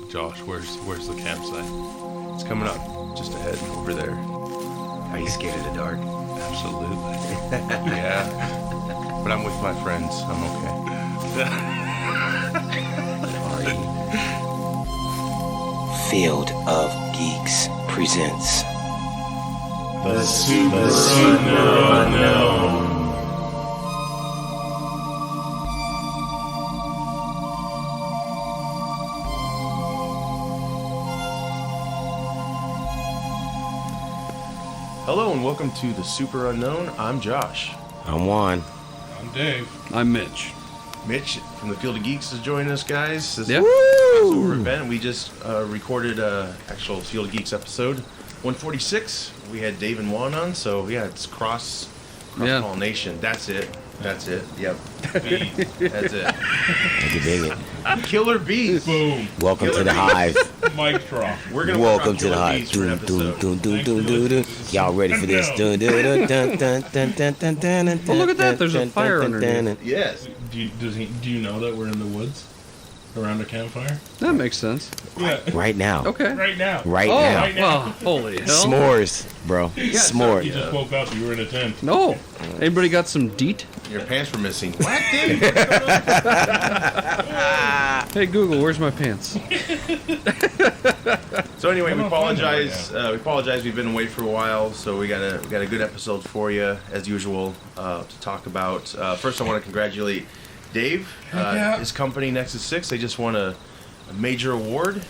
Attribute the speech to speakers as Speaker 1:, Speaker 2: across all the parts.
Speaker 1: Josh, where's the campsite? It's coming up just ahead over there.
Speaker 2: Are you scared of the dark?
Speaker 1: Absolutely. Yeah. But I'm with my friends. I'm okay.
Speaker 3: Field of Geeks presents
Speaker 4: The Super Unknown.
Speaker 1: Hello and welcome to the Super Unknown. I'm Josh.
Speaker 3: I'm Juan.
Speaker 4: I'm Dave.
Speaker 5: I'm Mitch.
Speaker 1: Mitch from the Field of Geeks is joining us, guys. This
Speaker 5: Yeah.
Speaker 1: Crossover event. We just recorded actual Field of Geeks episode 146. We had Dave and Juan on, so yeah, it's cross-pollination. That's it. Yep. Bee. That's it.
Speaker 3: I can dig it.
Speaker 1: Killer bees.
Speaker 4: Boom.
Speaker 3: Welcome to the hive.
Speaker 4: Mic drop.
Speaker 1: We're gonna work
Speaker 3: Welcome
Speaker 1: on
Speaker 3: to the
Speaker 1: Killer
Speaker 3: hive.
Speaker 1: Bees for an episode.
Speaker 3: Y'all ready for this?
Speaker 5: Oh, look at that. There's a fire underneath.
Speaker 1: Yes.
Speaker 4: Do you know that we're in the woods around a campfire?
Speaker 5: That makes sense.
Speaker 4: Yeah.
Speaker 3: Right now.
Speaker 5: Okay.
Speaker 4: Right now.
Speaker 3: Right
Speaker 5: Oh,
Speaker 3: now.
Speaker 5: well, holy hell.
Speaker 3: S'mores, bro.
Speaker 4: You
Speaker 3: S'mores.
Speaker 4: just woke up. You were in a tent.
Speaker 5: No. Anybody got some DEET?
Speaker 1: Your pants were missing. What, dude?
Speaker 5: Hey, Google, where's my pants?
Speaker 1: So anyway, we
Speaker 4: I'm
Speaker 1: apologize. We've been away for a while, so we got a good episode for you as usual to talk about. First, I want to congratulate Dave.
Speaker 4: Yeah.
Speaker 1: His company Nexus 6. They just won a major award.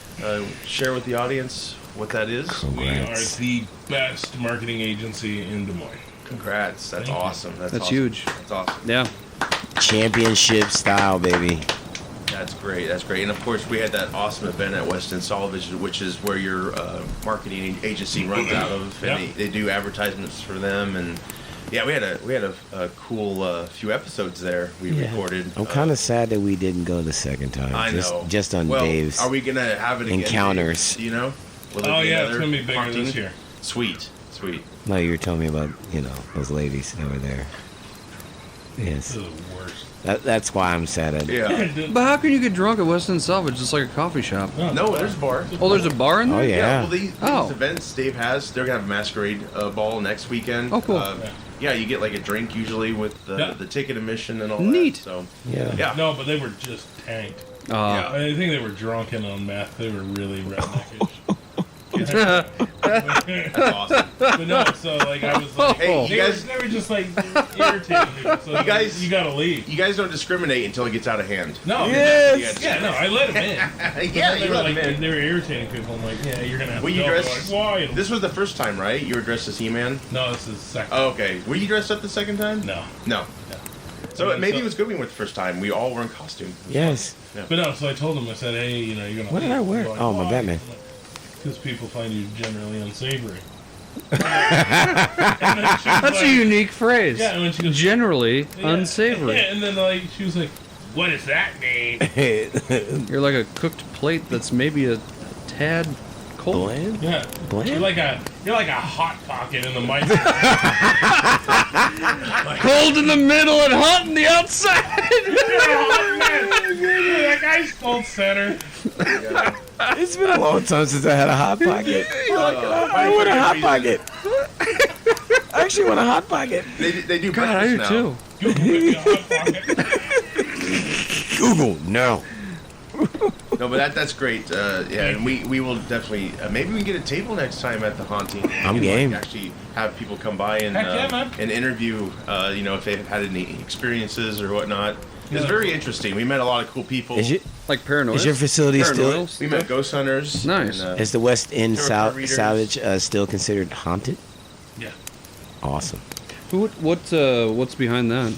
Speaker 1: Share with the audience what that is.
Speaker 4: We are
Speaker 3: Congrats.
Speaker 4: the best marketing agency in Des Moines.
Speaker 1: Congrats. That's
Speaker 4: Thank you.
Speaker 1: awesome. That's
Speaker 5: That's
Speaker 1: awesome.
Speaker 5: huge.
Speaker 1: That's awesome.
Speaker 5: Yeah.
Speaker 3: Championship style, baby.
Speaker 1: That's great. And of course, we had that awesome event at Weston Salvage, which is where your marketing agency runs out of, and
Speaker 4: Yep.
Speaker 1: they do advertisements for them. And yeah, we had a cool few episodes there. We recorded.
Speaker 3: I'm kind of sad that we didn't go the second time.
Speaker 1: I know.
Speaker 3: Just on
Speaker 1: well,
Speaker 3: Dave's.
Speaker 1: Are we gonna have it again?
Speaker 3: encounters.
Speaker 1: Dave? Do you know? Will it
Speaker 4: Oh,
Speaker 1: be
Speaker 4: yeah, it's
Speaker 1: another
Speaker 4: going to be bigger
Speaker 1: haunting?
Speaker 4: this year.
Speaker 1: Sweet.
Speaker 3: No, you were telling me about, those ladies that were there. Yes.
Speaker 4: This is the worst.
Speaker 3: That's why I'm sad.
Speaker 1: Yeah.
Speaker 5: But how can you get drunk at Weston Salvage? It's like a coffee shop.
Speaker 1: No, there's a bar.
Speaker 5: Oh, there's a bar in there?
Speaker 3: Oh, yeah.
Speaker 1: Well, these
Speaker 5: Oh.
Speaker 1: events Dave has, they're gonna have a masquerade ball next weekend.
Speaker 5: Oh, cool.
Speaker 1: Yeah, you get like a drink usually with the ticket admission and all
Speaker 5: Neat.
Speaker 1: that. So
Speaker 3: Yeah.
Speaker 1: yeah.
Speaker 4: No, but they were just tanked.
Speaker 1: Yeah.
Speaker 4: I think they were drunken on meth. They were really redneckish.
Speaker 1: That's awesome.
Speaker 4: But no, so like I was like,
Speaker 1: Hey, you
Speaker 4: they
Speaker 1: guys-
Speaker 4: were just like irritating people. So you gotta leave.
Speaker 1: You guys don't discriminate until it gets out of hand.
Speaker 4: No,
Speaker 3: Yes.
Speaker 4: yeah, no, I let them in.
Speaker 1: Yeah,
Speaker 4: They
Speaker 1: you
Speaker 4: were
Speaker 1: let
Speaker 4: like,
Speaker 1: them in.
Speaker 4: they were irritating people. I'm like, yeah, you're gonna have
Speaker 1: Were
Speaker 4: to
Speaker 1: you
Speaker 4: go.
Speaker 1: dressed?
Speaker 4: They're like, why?
Speaker 1: This was the first time, right? You were dressed as He-Man.
Speaker 4: No, this is second.
Speaker 1: Oh, okay. Were you dressed up the second time?
Speaker 4: No.
Speaker 1: No. So
Speaker 4: Yeah,
Speaker 1: maybe
Speaker 4: so-
Speaker 1: it was good we went the first time. We all were in costume.
Speaker 3: Yes.
Speaker 4: But no, so I told them, I said, hey, you're gonna.
Speaker 3: What did I wear?
Speaker 4: They're like,
Speaker 3: Oh, my
Speaker 4: why?
Speaker 3: Batman.
Speaker 4: Because people find you generally unsavory.
Speaker 5: That's a unique phrase.
Speaker 4: Yeah, and when she goes,
Speaker 5: Generally
Speaker 4: yeah.
Speaker 5: unsavory.
Speaker 4: Yeah, and then like she was like, what does that mean?
Speaker 5: You're like a cooked plate that's maybe a tad cold.
Speaker 3: Bland?
Speaker 4: Yeah.
Speaker 3: Bland?
Speaker 4: You're like a hot pocket in the microwave.
Speaker 5: Cold in the middle and hot in the outside.
Speaker 4: That guy's full center.
Speaker 3: It's been a long time since I had a hot pocket. I want a hot pocket. I actually want a hot pocket.
Speaker 1: They do
Speaker 5: God, I
Speaker 1: breakfast
Speaker 5: do
Speaker 1: now.
Speaker 5: too.
Speaker 4: You can put me a hot pocket.
Speaker 3: Google, no.
Speaker 1: No, but that's great. Yeah, and we will definitely maybe we can get a table next time at the haunting.
Speaker 3: I'm
Speaker 1: And,
Speaker 3: game.
Speaker 1: Like, actually have people come by and
Speaker 4: Heck yeah, man.
Speaker 1: and interview. If they've had any experiences or whatnot. It's
Speaker 4: Yeah.
Speaker 1: very interesting. We met a lot of cool people.
Speaker 3: Is
Speaker 5: Like paranoid.
Speaker 3: your facility still?
Speaker 5: Paranoid
Speaker 1: We met ghost hunters.
Speaker 5: Nice.
Speaker 1: And,
Speaker 3: Is the West End
Speaker 1: Tarot card readers.
Speaker 3: Salvage still considered haunted?
Speaker 4: Yeah.
Speaker 3: Awesome.
Speaker 5: What's behind that?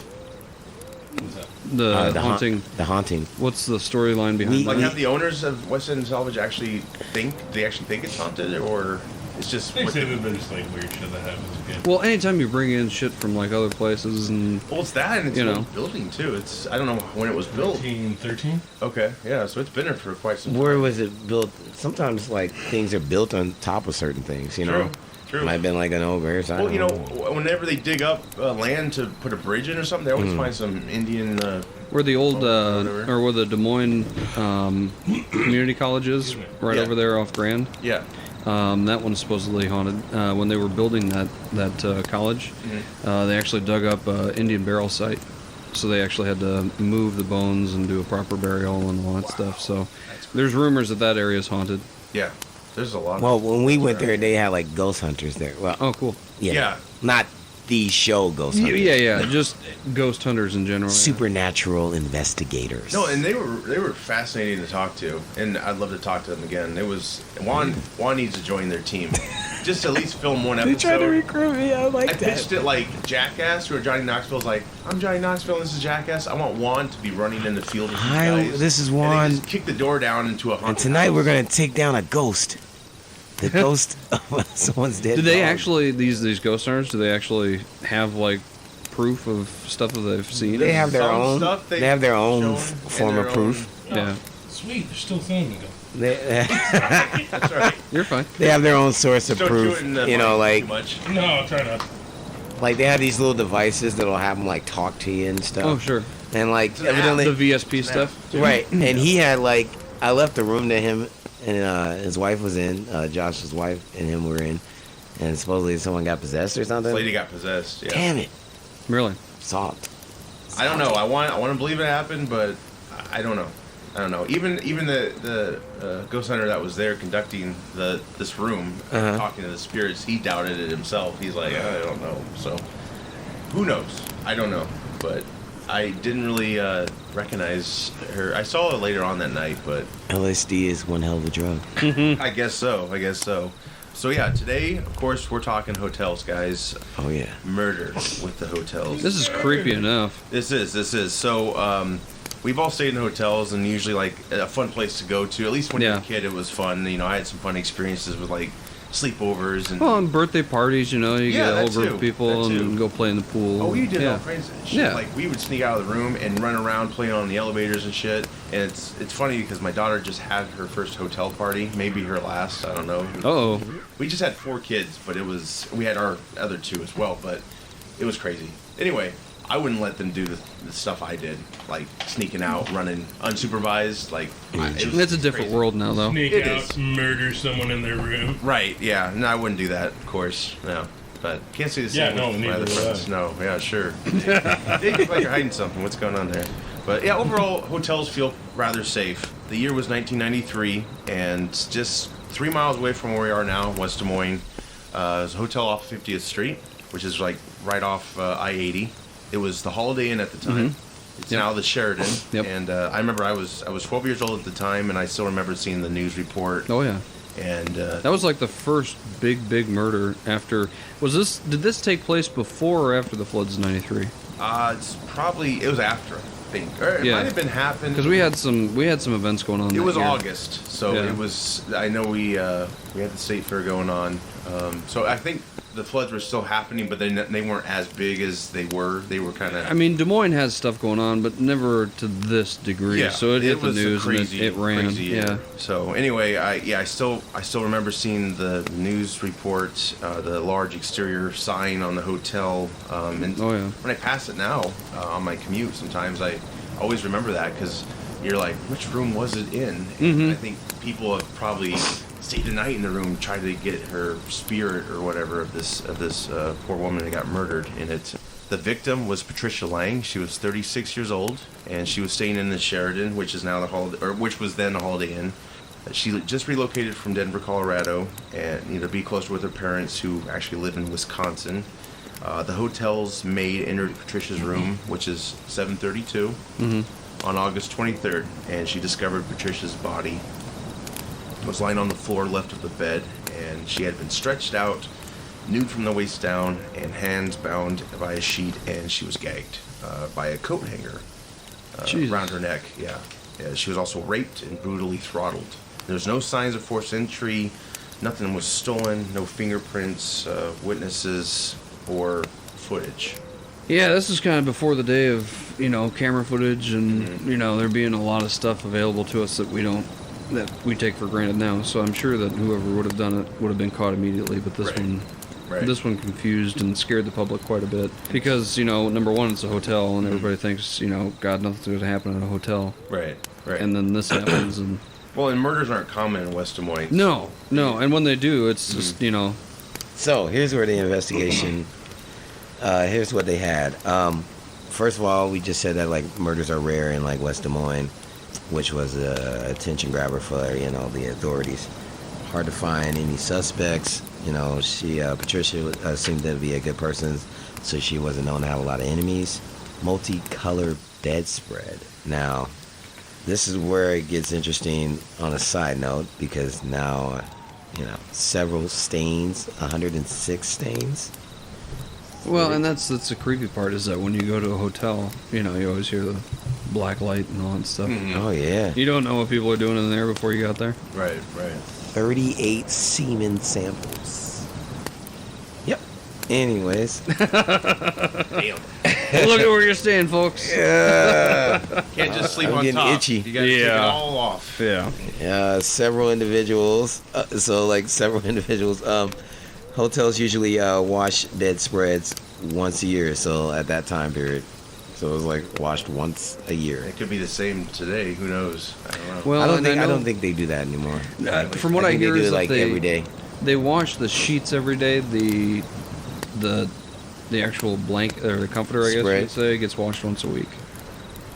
Speaker 4: What's that?
Speaker 5: The
Speaker 3: The
Speaker 5: haunting.
Speaker 3: The haunting.
Speaker 5: What's the storyline behind
Speaker 1: like,
Speaker 5: that?
Speaker 1: have the owners of West End Salvage actually think it's haunted, or it's just
Speaker 4: They
Speaker 1: what
Speaker 4: say
Speaker 1: the-
Speaker 4: that there's like weird shit that happens again.
Speaker 5: Well, anytime you bring in shit from like other places and
Speaker 1: well, it's that, and it's
Speaker 5: You
Speaker 1: an
Speaker 5: know.
Speaker 1: old building too. It's I don't know when it was built.
Speaker 4: 13.
Speaker 1: Okay, yeah, so it's been there for quite some time.
Speaker 3: Where was it built? Sometimes like things are built on top of certain things, you know.
Speaker 1: True. True.
Speaker 3: Might have been like an ogre. So
Speaker 1: Well, whenever they dig up land to put a bridge in or something, they always find some Indian.
Speaker 5: Where the old,
Speaker 1: whatever.
Speaker 5: or where the Des Moines community college is, right
Speaker 1: Yeah.
Speaker 5: over there off Grand.
Speaker 1: Yeah.
Speaker 5: That one's supposedly haunted. When they were building that college, they actually dug up Indian burial site, so they actually had to move the bones and do a proper burial and all that stuff. So there's rumors that area is haunted.
Speaker 1: Yeah. There's a lot.
Speaker 3: Well, when we went there, they had like ghost hunters there. Well,
Speaker 5: Oh, cool.
Speaker 1: Yeah.
Speaker 3: not the show ghost hunters.
Speaker 5: Yeah, just ghost hunters in general.
Speaker 3: Supernatural investigators.
Speaker 1: No, and they were fascinating to talk to, and I'd love to talk to them again. It was Juan needs to join their team, just to at least film one
Speaker 3: They
Speaker 1: episode.
Speaker 3: tried to recruit me. I like
Speaker 1: I
Speaker 3: that.
Speaker 1: pitched it like Jackass, where Johnny Knoxville's like, I'm Johnny Knoxville, and this is Jackass. I want Juan to be running in the field with these
Speaker 3: Hi,
Speaker 1: guys.
Speaker 3: this is
Speaker 1: And they
Speaker 3: Juan.
Speaker 1: just kick the door down into a haunted
Speaker 3: And tonight
Speaker 1: house.
Speaker 3: we're gonna take down a ghost. The ghost of someone's dead.
Speaker 5: Did they
Speaker 3: dog.
Speaker 5: actually these ghost hunters? Do they actually have like proof of stuff that they've seen?
Speaker 3: They have their
Speaker 1: Some
Speaker 3: own.
Speaker 1: stuff
Speaker 3: They have their own
Speaker 1: shown
Speaker 3: form
Speaker 1: in
Speaker 3: of
Speaker 1: their
Speaker 3: proof.
Speaker 5: Yeah,
Speaker 4: Sweet, they're still filming them.
Speaker 3: They,
Speaker 1: That's right.
Speaker 5: you're fine.
Speaker 3: they have their own source of
Speaker 1: Don't do
Speaker 3: proof.
Speaker 1: it in the
Speaker 3: You know,
Speaker 1: mic
Speaker 3: like
Speaker 1: too much.
Speaker 4: No, I'll try not.
Speaker 3: like they have these little devices that'll have them like talk to you and stuff.
Speaker 5: Oh, sure.
Speaker 3: And like
Speaker 1: an app.
Speaker 3: evidently,
Speaker 5: The VSP stuff.
Speaker 3: right. And he had like I left the room to him, and his wife was in. Josh's wife and him were in, and supposedly someone got possessed or something.
Speaker 1: This lady got possessed. Yeah.
Speaker 3: Damn it,
Speaker 5: Really?
Speaker 3: soft.
Speaker 1: I don't know. I want to believe it happened, but I don't know. I don't know. Even the ghost hunter that was there conducting this room, talking to the spirits, he doubted it himself. He's like, I don't know. So who knows? I don't know. But I didn't really recognize her. I saw her later on that night, but
Speaker 3: LSD is one hell of a drug.
Speaker 1: I guess so. So yeah, today, of course, we're talking hotels, guys.
Speaker 3: Oh yeah.
Speaker 1: Murder with the hotels.
Speaker 5: This is creepy enough.
Speaker 1: This is. So, we've all stayed in hotels, and usually, like, a fun place to go to. At least when you're a
Speaker 5: Yeah.
Speaker 1: kid, it was fun. You know, I had some fun experiences with, like, sleepovers and...
Speaker 5: Well, on birthday parties, you
Speaker 1: Yeah,
Speaker 5: get a whole
Speaker 1: that
Speaker 5: group
Speaker 1: too.
Speaker 5: of people
Speaker 1: That too.
Speaker 5: and go play in the pool.
Speaker 1: Oh, we did
Speaker 5: yeah.
Speaker 1: all kinds of shit.
Speaker 5: Yeah.
Speaker 1: Like, we would sneak out of the room and run around playing on the elevators and shit. And it's funny because my daughter just had her first hotel party, maybe her last, I don't know.
Speaker 5: Uh-oh.
Speaker 1: We just had 4 kids, but we had our other 2 as well, but it was crazy. Anyway, I wouldn't let them do the stuff I did, like sneaking out, running unsupervised, like...
Speaker 5: It's a different
Speaker 1: crazy.
Speaker 5: world now, though.
Speaker 4: Sneak
Speaker 1: It
Speaker 4: out,
Speaker 1: is.
Speaker 4: murder someone in their room.
Speaker 1: Right, yeah. No, I wouldn't do that, of course. No. But can't say the same
Speaker 4: Yeah, no,
Speaker 1: with my
Speaker 4: neither
Speaker 1: other
Speaker 4: would
Speaker 1: friends.
Speaker 4: I.
Speaker 1: No, yeah, sure. They look like you're hiding something. What's going on there? But yeah, overall, hotels feel rather safe. The year was 1993, and just 3 miles away from where we are now, West Des Moines, there's a hotel off 50th Street, which is like right off I-80. It was the Holiday Inn at the time. It's
Speaker 5: Yep.
Speaker 1: now the Sheraton.
Speaker 5: Yep.
Speaker 1: And I remember I was 12 years old at the time, and I still remember seeing the news report.
Speaker 5: Oh, yeah.
Speaker 1: And
Speaker 5: That was like the first big murder after... Did this take place before or after the floods in 93?
Speaker 1: it was after, I think. Or it
Speaker 5: Yeah.
Speaker 1: might have been happened.
Speaker 5: Because we had some events going on
Speaker 1: It
Speaker 5: that
Speaker 1: was
Speaker 5: year.
Speaker 1: August, so
Speaker 5: Yeah.
Speaker 1: it was. I know we had the state fair going on, so I think the floods were still happening, but they weren't as big as they were. They were kind of.
Speaker 5: I mean, Des Moines has stuff going on, but never to this degree.
Speaker 1: Yeah,
Speaker 5: So it hit the
Speaker 1: was a
Speaker 5: news
Speaker 1: crazy,
Speaker 5: and it ran.
Speaker 1: crazy year.
Speaker 5: Yeah.
Speaker 1: So anyway, I still remember seeing the news report, the large exterior sign on the hotel, and
Speaker 5: Oh, yeah.
Speaker 1: when I pass it now on my commute, sometimes I always remember that because you're like, which room was it in? And I think people have probably stayed the night in the room, tried to get her spirit or whatever of this poor woman that got murdered in it. The victim was Patricia Lang. She was 36 years old, and she was staying in the Sheraton, which is now which was then the Holiday Inn. She just relocated from Denver, Colorado, and to be closer with her parents, who actually live in Wisconsin. The hotel's maid entered Patricia's room, which is 732, on August 23rd, and she discovered Patricia's body was lying on the floor left of the bed, and she had been stretched out, nude from the waist down, and hands bound by a sheet, and she was gagged by a coat hanger around her neck. Yeah, she was also raped and brutally throttled. There's no signs of forced entry. Nothing was stolen. No fingerprints, witnesses, or footage.
Speaker 5: Yeah, this is kind of before the day of, camera footage and, there being a lot of stuff available to us that we take for granted now. So I'm sure that whoever would have done it would have been caught immediately, but this
Speaker 1: Right.
Speaker 5: one
Speaker 1: Right.
Speaker 5: This one confused and scared the public quite a bit because, number one, it's a hotel, and everybody thinks, God, nothing's going to happen in a hotel.
Speaker 1: Right.
Speaker 5: And then this happens, and
Speaker 1: well, and murders aren't common in West Des Moines.
Speaker 5: no, and when they do, it's just,
Speaker 3: So here's where the investigation. Here's what they had. First of all, we just said that like murders are rare in like West Des Moines, which was a attention grabber for the authorities. Hard to find any suspects. Patricia seemed to be a good person, so she wasn't known to have a lot of enemies. Multicolored bedspread. Now, this is where it gets interesting on a side note because now, several stains, 106 stains.
Speaker 5: Well, and that's the creepy part is that when you go to a hotel, you always hear the black light and all that stuff.
Speaker 1: Mm-hmm.
Speaker 3: Oh, yeah.
Speaker 5: You don't know what people are doing in there before you got there.
Speaker 1: Right.
Speaker 3: 38 semen samples. Yep. Anyways.
Speaker 1: Damn.
Speaker 5: Look at where you're staying, folks.
Speaker 3: Yeah.
Speaker 1: Can't just sleep
Speaker 3: I'm
Speaker 1: on
Speaker 3: getting
Speaker 1: top.
Speaker 3: itchy.
Speaker 1: You gotta take it all off.
Speaker 5: Yeah.
Speaker 3: Several individuals. Hotels usually wash bedspreads once a year. So at that time period, so it was like washed once a year.
Speaker 1: It could be the same today. Who knows? I don't know.
Speaker 5: Well,
Speaker 3: I don't think they do that anymore.
Speaker 5: From what I
Speaker 3: think
Speaker 5: hear
Speaker 3: they do
Speaker 5: is
Speaker 3: it like
Speaker 5: that
Speaker 3: every day.
Speaker 5: they wash the sheets every day. The actual blanket or the comforter, I guess
Speaker 3: Spread.
Speaker 5: you could say, gets washed once a week.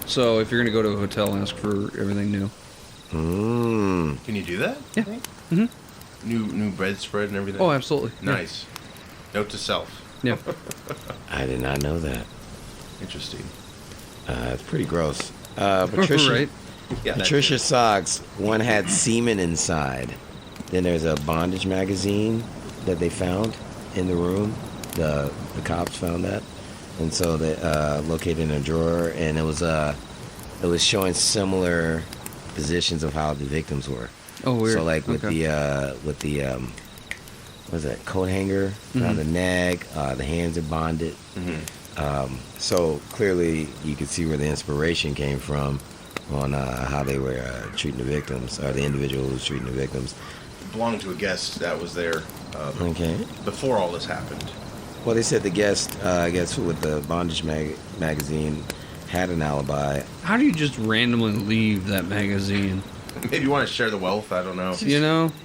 Speaker 5: So if you're going to go to a hotel, ask for everything new.
Speaker 1: Can you do that?
Speaker 5: Yeah. Mm-hmm.
Speaker 1: New bedspread and everything.
Speaker 5: Oh, absolutely.
Speaker 1: Nice. Note to self.
Speaker 5: Yeah.
Speaker 3: I did not know that.
Speaker 1: Interesting.
Speaker 3: It's pretty gross. Patricia,
Speaker 5: Right.
Speaker 1: Yeah.
Speaker 3: Patricia socks. One had semen inside. Then there's a bondage magazine that they found in the room. The cops found that, and so they located in a drawer, and it was showing similar positions of how the victims were.
Speaker 5: Oh, weird.
Speaker 3: So like with
Speaker 5: Okay.
Speaker 3: the what's that, coat hanger around the neck, the hands are bonded. So clearly you could see where the inspiration came from on how they were treating the victims, or the individual who was treating the victims.
Speaker 1: Belonged to a guest that was there
Speaker 3: Okay.
Speaker 1: before all this happened.
Speaker 3: Well, they said the guest, I guess, with the bondage magazine had an alibi.
Speaker 5: How do you just randomly leave that magazine?
Speaker 1: Maybe you want to share the wealth. I don't know.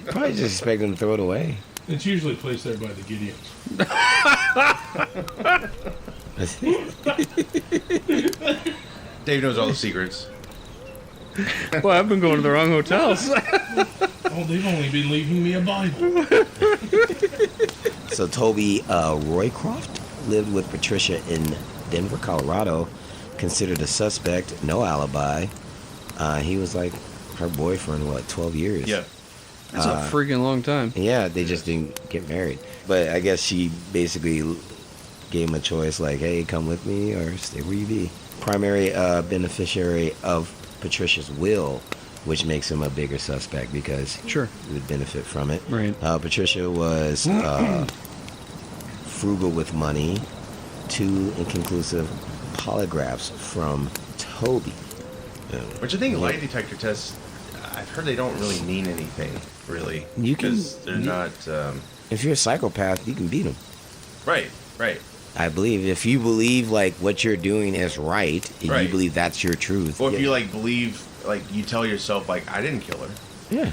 Speaker 3: Probably just expect them to throw it away.
Speaker 4: It's usually placed there by the Gideons.
Speaker 1: Dave knows all the secrets.
Speaker 5: Well, I've been going to the wrong hotels.
Speaker 4: Oh, they've only been leaving me a Bible.
Speaker 3: So Toby Roycroft lived with Patricia in Denver, Colorado. Considered a suspect, no alibi. He was like her boyfriend, 12 years?
Speaker 1: Yeah.
Speaker 5: That's a freaking long time.
Speaker 3: Yeah, they just didn't get married. But I guess she basically gave him a choice, like, hey, come with me or stay where you be. Primary beneficiary of Patricia's will, which makes him a bigger suspect because
Speaker 5: Sure.
Speaker 3: he would benefit from it.
Speaker 5: Right.
Speaker 3: Patricia was frugal with money. 2 inconclusive polygraphs from Toby.
Speaker 1: Which I think lie detector tests, I've heard they don't really mean anything, really.
Speaker 3: You can-
Speaker 1: Because they're not...
Speaker 3: If you're a psychopath, you can beat him.
Speaker 1: right.
Speaker 3: I believe if you believe like what you're doing is right, and
Speaker 1: Right.
Speaker 3: you believe that's your truth.
Speaker 1: Or if
Speaker 3: yeah.
Speaker 1: you believe, you tell yourself, I didn't kill her,
Speaker 3: Yeah.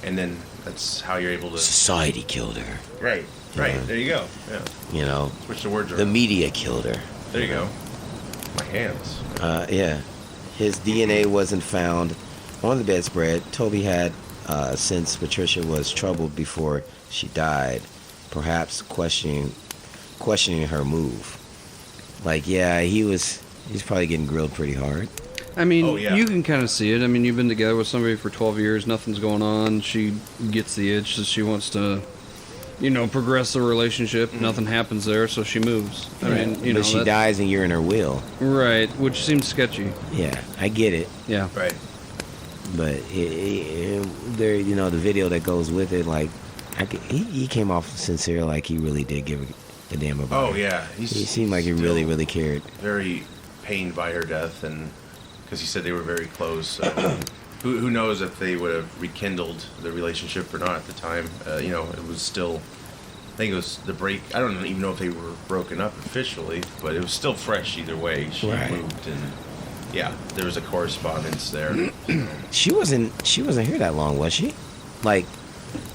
Speaker 1: and then that's how you're able to...
Speaker 3: Society killed her.
Speaker 1: Right.
Speaker 3: Yeah.
Speaker 1: There you go. Yeah. Switch the words
Speaker 3: The
Speaker 1: around.
Speaker 3: media killed her.
Speaker 1: There you go. My hands.
Speaker 3: Yeah. His DNA wasn't found on the bedspread. Toby had, since Patricia was troubled before she died, perhaps questioning her move. He's probably getting grilled pretty hard.
Speaker 5: I mean,
Speaker 1: Oh, yeah.
Speaker 5: you can kind of see it. I mean, you've been together with somebody for 12 years, nothing's going on. She gets the itch that she wants to, progress the relationship. Nothing happens there, so she moves. I mean,
Speaker 3: but she dies and you're in her will.
Speaker 5: Right, which seems sketchy.
Speaker 3: Yeah, I get it.
Speaker 5: Yeah.
Speaker 1: Right.
Speaker 3: But there, the video that goes with it, he came off sincere, like he really did give a damn about
Speaker 1: Oh,
Speaker 3: her.
Speaker 1: yeah.
Speaker 3: He seemed like he really, really cared.
Speaker 1: Very pained by her death, and because he said they were very close. So who knows if they would have rekindled the relationship or not at the time. It was still think it was the break. I don't even know if they were broken up officially, but it was still fresh either way. She moved, and yeah, there was a correspondence there.
Speaker 3: She wasn't here that long, was she? Like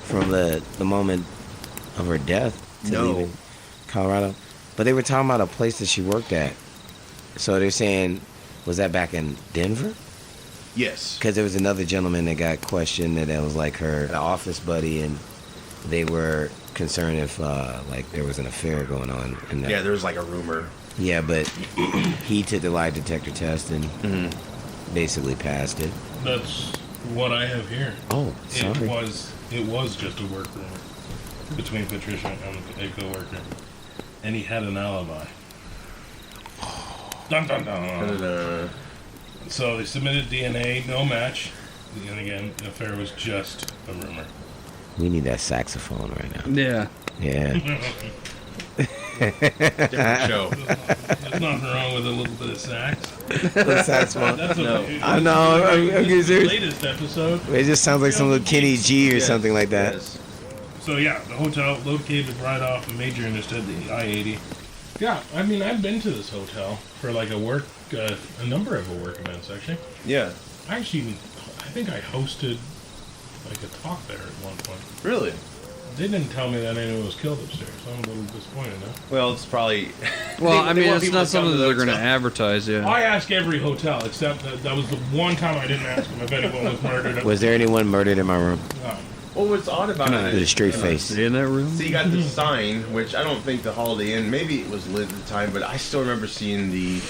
Speaker 3: from the moment of her death to leaving Colorado. But they were talking about a place that she worked at. So they're saying, was that back in Denver?
Speaker 1: Yes.
Speaker 3: Because there was another gentleman that got questioned that was like her office buddy, and they were concerned if like there was an affair going on. In that.
Speaker 1: Yeah, there was like a rumor.
Speaker 3: Yeah, but he took the lie detector test and basically passed it.
Speaker 4: That's what I have here.
Speaker 3: Oh, sorry.
Speaker 4: It was just a work rumor between Patricia and a coworker, and he had an alibi. Dun dun dun. So they submitted DNA, no match. And again, the affair was just a rumor.
Speaker 3: We need that saxophone right now.
Speaker 5: Yeah.
Speaker 3: Yeah.
Speaker 1: Different show.
Speaker 4: There's nothing wrong with a little bit of sax.
Speaker 3: The saxophone.
Speaker 4: That's what
Speaker 3: I know. I'm
Speaker 4: the
Speaker 3: serious.
Speaker 4: latest episode.
Speaker 3: It just sounds like some little Kenny G or
Speaker 1: Yes,
Speaker 3: something like that.
Speaker 1: yes.
Speaker 4: So yeah, the hotel located right off a major interstate, the I-80. Yeah, I mean, I've been to this hotel for like a number of work events actually.
Speaker 1: Yeah.
Speaker 4: I think I hosted like a talk there at one point.
Speaker 1: Really?
Speaker 4: They didn't tell me that anyone was killed upstairs. So I'm a little disappointed now.
Speaker 1: Well, it's probably.
Speaker 5: Well,
Speaker 1: they
Speaker 5: I mean,
Speaker 1: want
Speaker 5: it's
Speaker 1: people
Speaker 5: not
Speaker 1: to come
Speaker 5: something
Speaker 1: to
Speaker 5: that
Speaker 1: the
Speaker 5: they're going to
Speaker 1: hotel.
Speaker 5: advertise, yeah.
Speaker 4: I ask every hotel, except that was the one time I didn't ask them if anyone was murdered.
Speaker 3: Was there anyone murdered in my room?
Speaker 4: No.
Speaker 1: Well, what's odd about
Speaker 5: Can I-
Speaker 1: it
Speaker 3: With a
Speaker 1: is,
Speaker 3: straight face.
Speaker 5: In that room?
Speaker 1: so you got the sign, which I don't think the Holiday Inn, maybe it was lit at the time, but I still remember seeing the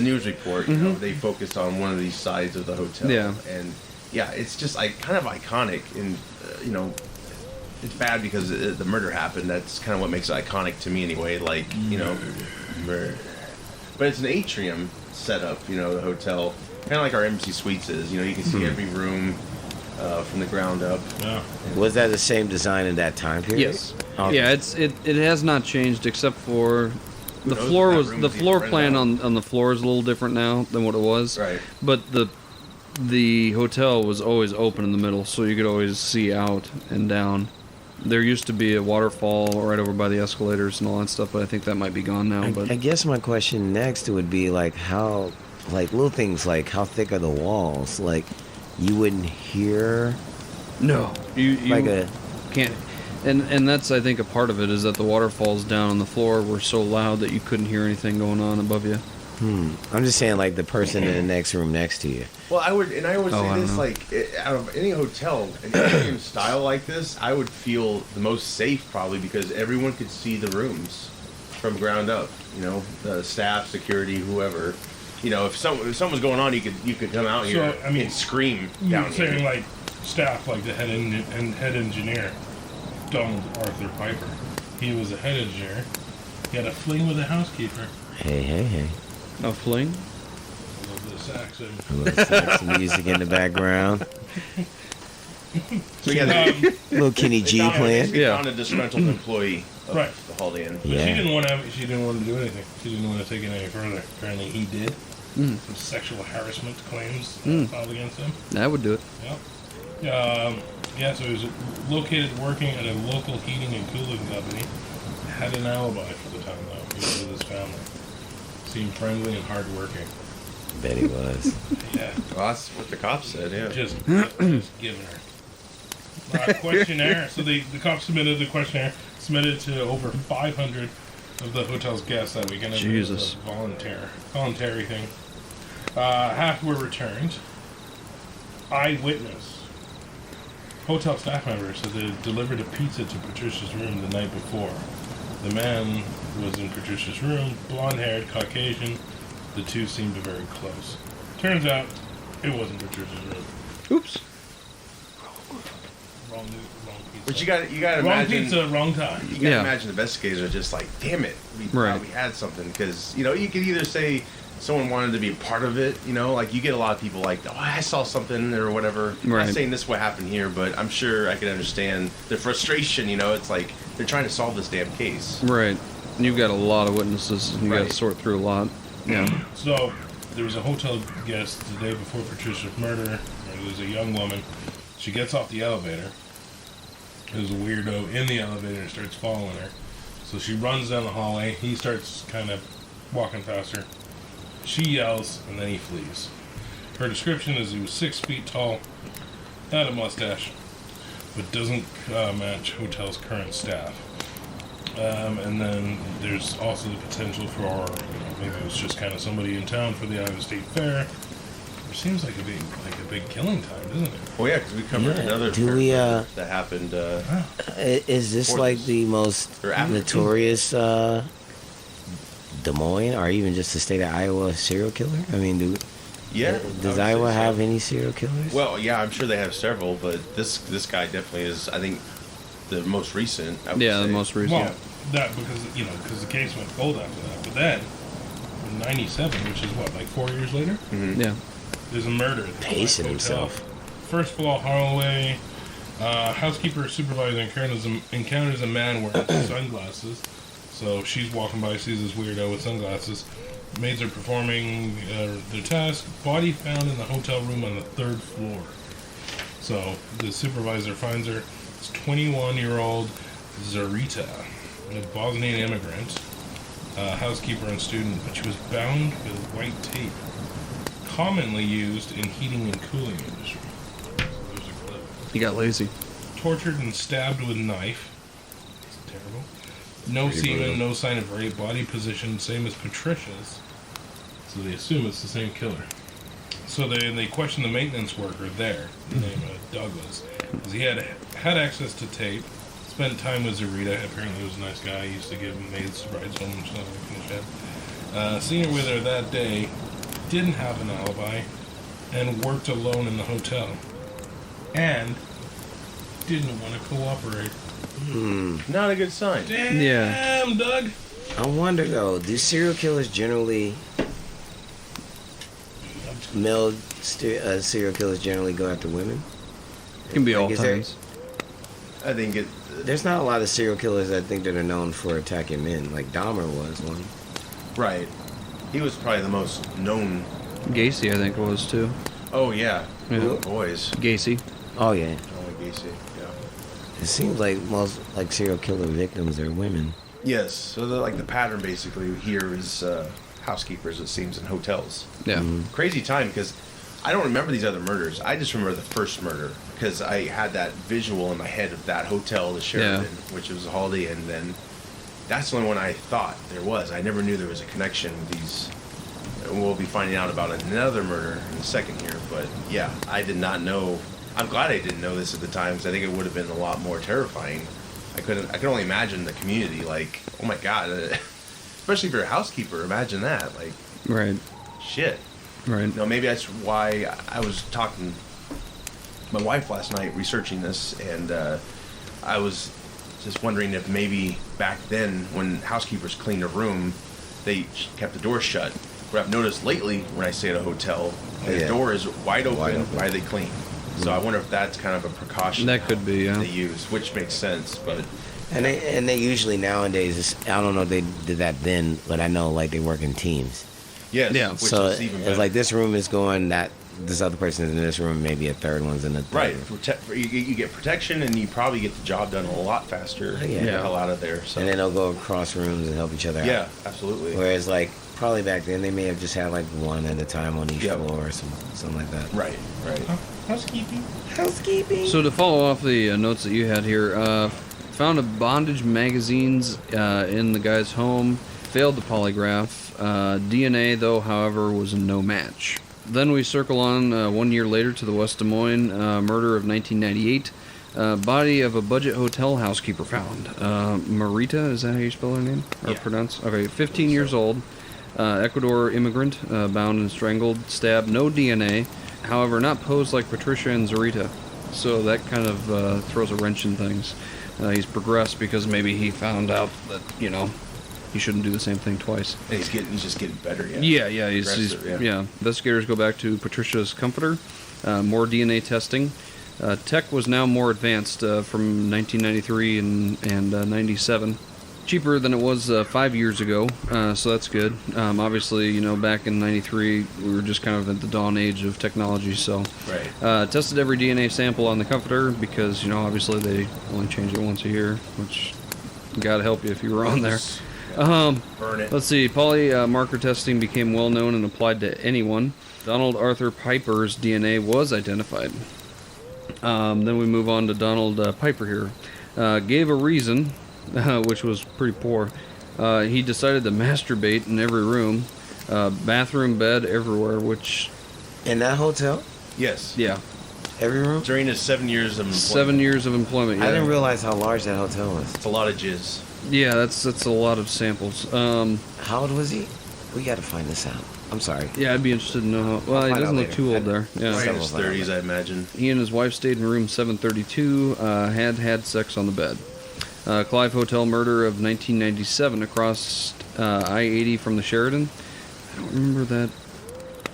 Speaker 1: news report. You know, they focused on one of these sides of the hotel.
Speaker 5: Yeah.
Speaker 1: And yeah, it's just like kind of iconic, and you know, it's bad because the murder happened. That's kind of what makes it iconic to me, anyway. Like, you know, murder. But it's an atrium setup. You know, the hotel, kind of like our Embassy Suites is. You know, you can see every room from the ground up.
Speaker 4: Yeah.
Speaker 3: Was that the same design in that time period?
Speaker 5: Yes.
Speaker 3: Okay.
Speaker 5: Yeah, it has not changed except for the
Speaker 1: knows
Speaker 5: floor
Speaker 1: if that
Speaker 5: was
Speaker 1: room
Speaker 5: the
Speaker 1: was
Speaker 5: floor
Speaker 1: even
Speaker 5: plan
Speaker 1: rented
Speaker 5: on the floor is a little different now than what it was.
Speaker 1: Right.
Speaker 5: But the hotel was always open in the middle, so you could always see out and down. There used to be a waterfall right over by the escalators and all that stuff, but I think that might be gone now. But
Speaker 3: I guess my question next would be like how, like little things like how thick are the walls? Like you wouldn't hear
Speaker 5: no, you
Speaker 3: like a
Speaker 5: can't. And that's, I think, a part of it is that the waterfalls down on the floor were so loud that you couldn't hear anything going on above you.
Speaker 3: I'm just saying like the person in the next room next to you.
Speaker 1: Well, I would say
Speaker 5: I don't
Speaker 1: this,
Speaker 5: know.
Speaker 1: like, out of any hotel, an atrium style like this, I would feel the most safe probably because everyone could see the rooms from ground up. You know, the staff, security, whoever. You know, if something was going on, you could come out here
Speaker 4: I mean,
Speaker 1: and scream
Speaker 4: You're
Speaker 1: down
Speaker 4: saying
Speaker 1: here.
Speaker 4: like staff, like the head engineer, Donald Arthur Piper. He was a head engineer. He had a fling with a housekeeper.
Speaker 3: Hey.
Speaker 5: A fling?
Speaker 4: A little bit of Saxon.
Speaker 3: A little sax music in the background.
Speaker 1: So yeah,
Speaker 3: Little Kenny G
Speaker 1: they
Speaker 3: playing.
Speaker 5: Yeah.
Speaker 1: found a disgruntled employee of
Speaker 4: Right.
Speaker 1: the Holiday Inn.
Speaker 4: But
Speaker 3: Yeah.
Speaker 4: she didn't want to do anything. She didn't want to take it any further. Apparently, he did. Some sexual harassment claims filed against him.
Speaker 5: That would do it.
Speaker 4: Yep. Yeah, so he was located working at a local heating and cooling company. Had an alibi for the time, though. He was with his family. Seemed friendly and hardworking.
Speaker 3: Bet he was.
Speaker 4: Yeah,
Speaker 1: Well, that's what the cops said. Yeah.
Speaker 4: just giving her. Questionnaire. So the cops submitted the questionnaire, submitted to over 500 of the hotel's guests that weekend. It was
Speaker 5: Jesus.
Speaker 4: a voluntary thing. Half were returned. Eyewitness. Hotel staff members said they delivered a pizza to Patricia's room the night before. The man was in Patricia's room, blonde-haired, Caucasian. The two seemed very close. Turns out, it wasn't Patricia's room.
Speaker 5: Oops.
Speaker 4: Wrong pizza.
Speaker 1: But you got to
Speaker 4: Wrong
Speaker 1: imagine.
Speaker 4: pizza, wrong time.
Speaker 1: You gotta
Speaker 5: Yeah.
Speaker 1: imagine the investigators are just like, damn it, we
Speaker 5: Right.
Speaker 1: thought we had something. Because, you know, you could either say someone wanted to be a part of it, you know, like you get a lot of people like, oh, I saw something or whatever. I'm
Speaker 5: Right.
Speaker 1: not saying this is what happened here, but I'm sure I can understand the frustration, you know, it's like they're trying to solve this damn case.
Speaker 5: Right. You've got a lot of witnesses. You got
Speaker 1: Right.
Speaker 5: to sort through a lot. Yeah.
Speaker 4: So, there was a hotel guest the day before Patricia's murder. It was a young woman. She gets off the elevator. There's a weirdo in the elevator and starts following her. So she runs down the hallway. He starts kind of walking faster. She yells, and then he flees. Her description is he was 6 feet tall, had a mustache, but doesn't match hotel's current staff. And then there's also the potential for, maybe it was just kind of somebody in town for the Iowa State Fair. It seems like a big killing time, doesn't it?
Speaker 1: Well, yeah, because we covered another
Speaker 3: that
Speaker 1: happened.
Speaker 3: Is this like the most notorious Des Moines, or even just the state of Iowa serial killer? I mean, does Iowa have any serial killers?
Speaker 1: Well, yeah, I'm sure they have several, but this guy definitely is, I think, the most recent. I would say.
Speaker 5: The most recent.
Speaker 4: Well, that because the case went cold after that. But then, in '97, which is what, like 4 years later?
Speaker 1: Mm-hmm.
Speaker 5: Yeah.
Speaker 4: There's a murder at the
Speaker 3: Pacing
Speaker 4: hotel.
Speaker 3: himself.
Speaker 4: First floor hallway. Housekeeper supervisor encounters a man wearing sunglasses. So she's walking by, sees this weirdo with sunglasses. Maids are performing their task. Body found in the hotel room on the 3rd floor. So the supervisor finds her. It's 21-year-old Zarita, a Bosnian immigrant, housekeeper and student, but she was bound with white tape, commonly used in heating and cooling industry. So there's a clip.
Speaker 5: He got lazy.
Speaker 4: Tortured and stabbed with knife. It's terrible. No semen, no sign of rape. Body position same as Patricia's. So they assume it's the same killer. So they question the maintenance worker there, named Douglas, because he had access to tape. Spent time with Zarita. Apparently, he was a nice guy. He used to give maids rides home and stuff like that. Seen her with her that day. Didn't have an alibi, and worked alone in the hotel, and didn't want to cooperate.
Speaker 1: Not a good sign.
Speaker 4: Damn, Doug.
Speaker 3: I wonder though, do serial killers generally, male serial killers generally go after women?
Speaker 5: It can be all
Speaker 3: is
Speaker 5: times.
Speaker 1: I think
Speaker 3: There's not a lot of serial killers I think that are known for attacking men. Like Dahmer was one.
Speaker 1: right. He was probably the most known.
Speaker 5: Gacy, I think, was too.
Speaker 1: Oh yeah,
Speaker 5: Yeah.
Speaker 1: boys.
Speaker 5: Gacy.
Speaker 3: Oh yeah.
Speaker 1: Only Gacy. Yeah.
Speaker 3: It seems like most serial killer victims are women.
Speaker 1: Yes. So the pattern basically here is housekeepers. It seems in hotels.
Speaker 5: Yeah.
Speaker 1: Crazy time because I don't remember these other murders. I just remember the first murder because I had that visual in my head of that hotel, the Sheraton, which was a Holiday Inn. Then that's the only one I thought there was. I never knew there was a connection with these. We'll be finding out about another murder in a second here, but yeah, I did not know. I'm glad I didn't know this at the time because I think it would have been a lot more terrifying. I could only imagine the community, like, oh my god, especially if you're a housekeeper. Imagine that, like,
Speaker 5: Right.
Speaker 1: shit.
Speaker 5: Right.
Speaker 1: No, maybe that's why I was talking to my wife last night researching this, and I was just wondering if maybe back then when housekeepers cleaned a room, they kept the door shut. What I've noticed lately when I stay at a hotel, the door is wide open while they clean. So I wonder if that's kind of a precaution
Speaker 5: That could be, yeah.
Speaker 1: they use, which makes sense. But
Speaker 3: And they usually nowadays, I don't know if they did that then, but I know like they work in teams.
Speaker 1: yes,
Speaker 5: Yeah.
Speaker 1: which
Speaker 3: So
Speaker 1: is even better.
Speaker 3: it's like this room is going, that this other person is in this room, maybe a third one's in the third.
Speaker 1: right, you get protection, and you probably get the job done a lot faster.
Speaker 3: Yeah.
Speaker 1: Get the hell out of there. So
Speaker 3: And then they'll go across rooms and help each other out.
Speaker 1: yeah, absolutely.
Speaker 3: Whereas like probably back then they may have just had like one at a time on each
Speaker 1: Yep.
Speaker 3: floor or something like that.
Speaker 1: Right.
Speaker 4: Housekeeping.
Speaker 3: Housekeeping.
Speaker 5: So to follow off the notes that you had here, found a bondage magazines in the guy's home. Failed the polygraph. DNA, though, however, was a no match. Then we circle on 1 year later to the West Des Moines murder of 1998. Body of a budget hotel housekeeper found. Marita, is that how you spell her name? Or
Speaker 1: Yeah.
Speaker 5: pronounce? Okay, 15 years old. Ecuador immigrant, bound and strangled, stabbed, no DNA. However, not posed like Patricia and Zarita. So that kind of throws a wrench in things. He's progressed because maybe he found out that, he shouldn't do the same thing twice.
Speaker 1: And he's just getting better.
Speaker 5: Yeah, he's
Speaker 1: Aggressive,
Speaker 5: yeah. Investigators go back to Patricia's comforter. More DNA testing. Tech was now more advanced from 1993 and 97. cheaper than it was 5 years ago, so that's good. Obviously, you know, back in '93, we were just kind of at the dawn age of technology. So,
Speaker 1: Right.
Speaker 5: tested every DNA sample on the comforter because, you know, obviously they only change it once a year, which gotta help you if you were on there.
Speaker 1: Burn it.
Speaker 5: Let's see. Poly marker testing became well known and applied to anyone. Donald Arthur Piper's DNA was identified. Then we move on to Donald Piper here. Gave a reason, which was pretty poor. He decided to masturbate in every room, bathroom, bed, everywhere, which...
Speaker 3: In that hotel?
Speaker 1: Yes.
Speaker 5: Yeah.
Speaker 3: Every room?
Speaker 1: During his 7 years of employment.
Speaker 5: 7 years of employment, yeah.
Speaker 3: I didn't realize how large that hotel was.
Speaker 1: It's a lot of jizz.
Speaker 5: Yeah, that's a lot of samples.
Speaker 3: How old was he? We got to find this out. I'm sorry.
Speaker 5: Yeah, I'd be interested to know how... Well, he
Speaker 3: find
Speaker 5: doesn't
Speaker 3: out
Speaker 5: look
Speaker 3: later.
Speaker 5: too old there. Yeah.
Speaker 1: Right in his
Speaker 3: Several
Speaker 1: 30s, I imagine.
Speaker 5: He and his wife stayed in room 732, had sex on the bed. Clive Hotel murder of 1997 across I-80 from the Sheridan. I don't remember that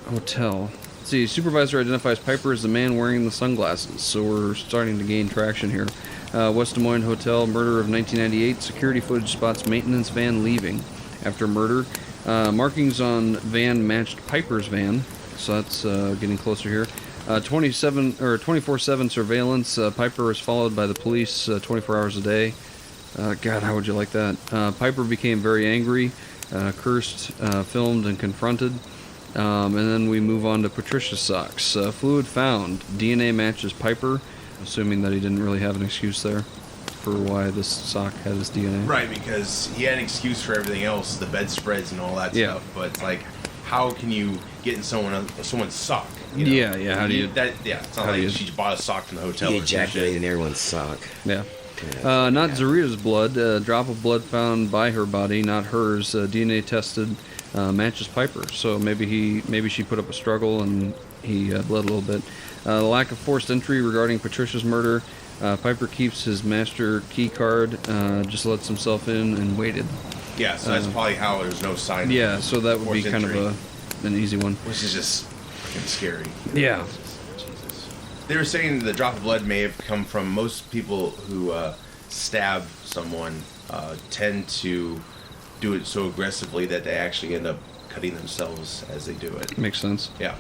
Speaker 5: hotel. Let's see, supervisor identifies Piper as the man wearing the sunglasses, so we're starting to gain traction here. West Des Moines Hotel murder of 1998. Security footage spots maintenance van leaving after murder. Markings on van matched Piper's van, so that's getting closer here. 24/7 surveillance. Piper is followed by the police 24 hours a day. God, how would you like that? Piper became very angry, cursed, filmed, and confronted. And then we move on to Patricia's socks. Fluid found. DNA matches Piper, assuming that he didn't really have an excuse there for why this sock had his DNA.
Speaker 1: Right, because he had an excuse for everything else, the bedspreads and all that
Speaker 5: Yeah.
Speaker 1: stuff. But it's like, how can you get in someone's sock? You know?
Speaker 5: Yeah, how do you...
Speaker 1: It's not
Speaker 5: how do
Speaker 1: like
Speaker 5: you-
Speaker 1: she bought a sock from the hotel.
Speaker 3: He
Speaker 1: or some
Speaker 3: ejaculated
Speaker 1: shit.
Speaker 3: in everyone's sock.
Speaker 5: Yeah.
Speaker 3: Yeah.
Speaker 5: Not Zarita's blood. A drop of blood found by her body, not hers. DNA tested matches Piper. So maybe she put up a struggle and he bled a little bit. The lack of forced entry regarding Patricia's murder. Piper keeps his master key card, just lets himself in and waited.
Speaker 1: Yeah, so that's probably how there's no sign.
Speaker 5: Yeah,
Speaker 1: of
Speaker 5: so that would be
Speaker 1: forced
Speaker 5: kind
Speaker 1: entry,
Speaker 5: of an easy one.
Speaker 1: which is just fucking scary.
Speaker 5: Yeah.
Speaker 1: Jesus. They were saying the drop of blood may have come from most people who stab someone tend to do it so aggressively that they actually end up cutting themselves as they do it.
Speaker 5: Makes sense.
Speaker 1: Yeah.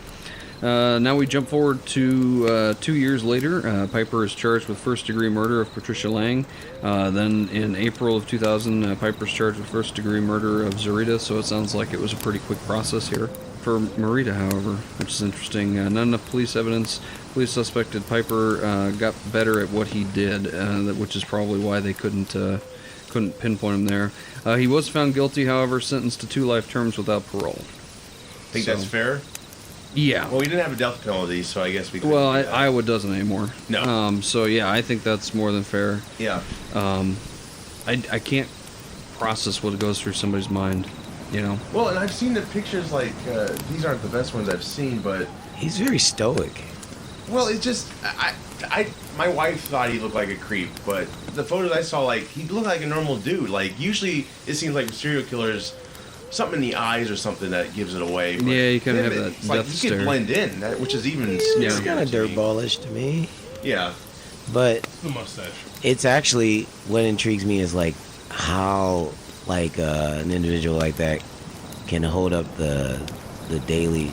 Speaker 5: Now we jump forward to 2 years later. Piper is charged with first-degree murder of Patricia Lang. Then in April of 2000, Piper's charged with first-degree murder of Zarita, so it sounds like it was a pretty quick process here. For Marita, however, which is interesting, not enough police evidence. Police suspected Piper got better at what he did, which is probably why they couldn't pinpoint him there. He was found guilty, however, sentenced to 2 life terms without parole.
Speaker 1: Think that's fair?
Speaker 5: Yeah.
Speaker 1: Well, we didn't have a death penalty, so I guess we couldn't
Speaker 5: Well,
Speaker 1: do that.
Speaker 5: Iowa doesn't anymore.
Speaker 1: No.
Speaker 5: So yeah, I think that's more than fair.
Speaker 1: Yeah.
Speaker 5: I can't process what goes through somebody's mind, you know.
Speaker 1: Well, and I've seen the pictures, like, these aren't the best ones I've seen, but,
Speaker 3: He's very stoic.
Speaker 1: well, it's just, my wife thought he looked like a creep, but the photos I saw, like, he looked like a normal dude. Like, usually it seems like with serial killers, something in the eyes or something that gives it away. But
Speaker 5: Yeah, you kinda
Speaker 1: him,
Speaker 5: have that
Speaker 1: it's like
Speaker 5: death
Speaker 1: you
Speaker 5: stare.
Speaker 1: can blend in, which is even
Speaker 3: He's
Speaker 1: scarier
Speaker 3: kind of
Speaker 1: to me.
Speaker 3: dirtballish to me.
Speaker 1: Yeah.
Speaker 3: But
Speaker 4: The mustache.
Speaker 3: it's actually, what intrigues me is like how like an individual like that can hold up the daily,